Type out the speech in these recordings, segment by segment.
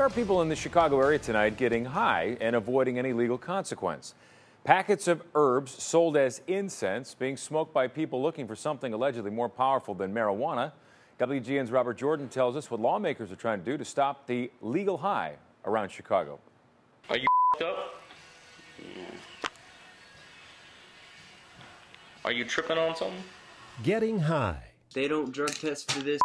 There are people in the Chicago area tonight getting high and avoiding any legal consequence. Packets of herbs sold as incense being smoked by people looking for something allegedly more powerful than marijuana. WGN's Robert Jordan tells us what lawmakers are trying to do to stop the legal high around Chicago. Are you up? Yeah. Are you tripping on something? Getting high. They don't drug test for this.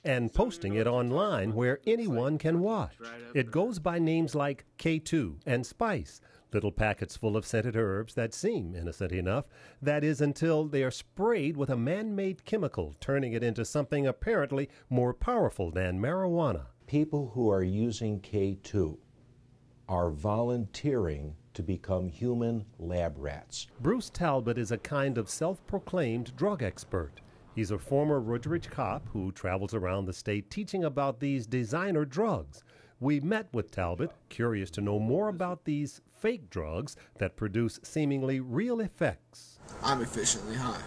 And posting it online where anyone can watch. It goes by names like K2 and Spice, little packets full of scented herbs that seem innocent enough. That is until they are sprayed with a man-made chemical, turning it into something apparently more powerful than marijuana. People who are using K2 are volunteering to become human lab rats. Bruce Talbot is a kind of self-proclaimed drug expert. He's a former Woodridge cop who travels around the state teaching about these designer drugs. We met with Talbot, curious to know more about these fake drugs that produce seemingly real effects. I'm efficiently high.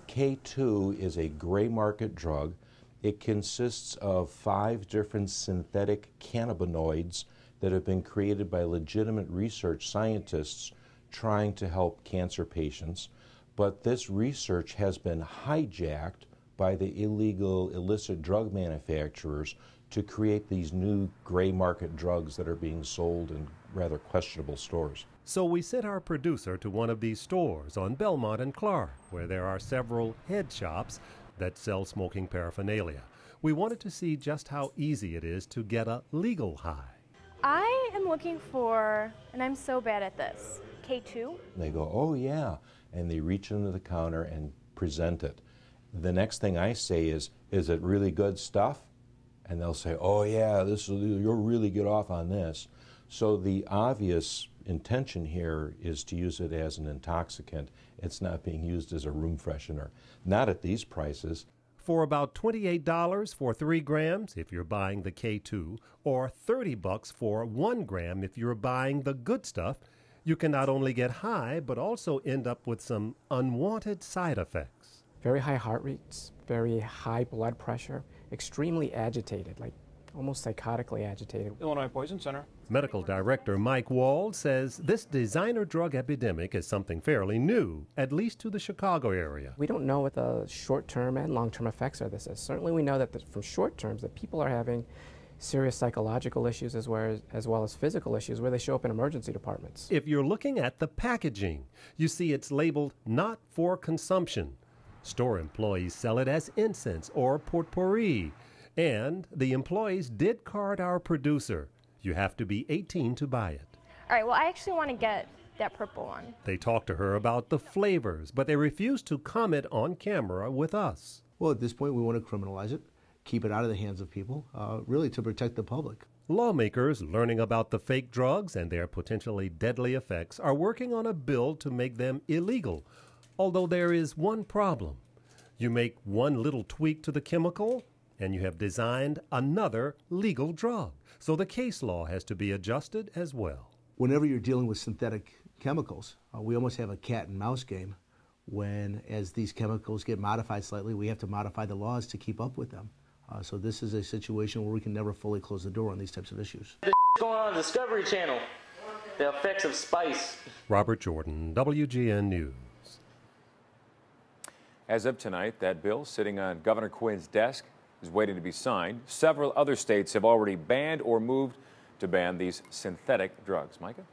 K2 is a gray market drug. It consists of 5 different synthetic cannabinoids that have been created by legitimate research scientists trying to help cancer patients. But this research has been hijacked by the illegal, illicit drug manufacturers to create these new gray market drugs that are being sold in rather questionable stores. So we sent our producer to one of these stores on Belmont and Clark, where there are several head shops that sell smoking paraphernalia. We wanted to see just how easy it is to get a legal high. I am looking for, and I'm so bad at this, K2. And they go, oh yeah, and they reach into the counter and present it. The next thing I say is it really good stuff? And they'll say, oh yeah, you'll really get off on this. So the obvious intention here is to use it as an intoxicant. It's not being used as a room freshener. Not at these prices. For about $28 for 3 grams if you're buying the K2, or $30 for 1 gram if you're buying the good stuff, you can not only get high, but also end up with some unwanted side effects. Very high heart rates, very high blood pressure, extremely agitated, like almost psychotically agitated. Illinois Poison Center. Medical Director Mike Wald says this designer drug epidemic is something fairly new, at least to the Chicago area. We don't know what the short-term and long-term effects of this is. Certainly we know that from short terms that people are having serious psychological issues as well as physical issues where they show up in emergency departments. If you're looking at the packaging, you see it's labeled not for consumption. Store employees sell it as incense or potpourri. And the employees did card our producer. You have to be 18 to buy it. All right, well, I actually want to get that purple one. They talked to her about the flavors, but they refused to comment on camera with us. Well, at this point, we want to criminalize it, keep it out of the hands of people, really to protect the public. Lawmakers learning about the fake drugs and their potentially deadly effects are working on a bill to make them illegal. Although there is one problem. You make one little tweak to the chemical, and you have designed another legal drug. So the case law has to be adjusted as well. Whenever you're dealing with synthetic chemicals, we almost have a cat and mouse game. As these chemicals get modified slightly, we have to modify the laws to keep up with them. So this is a situation where we can never fully close the door on these types of issues. This going on Discovery Channel. The effects of spice. Robert Jordan, WGN News. As of tonight, that bill sitting on Governor Quinn's desk is waiting to be signed. Several other states have already banned or moved to ban these synthetic drugs. Micah?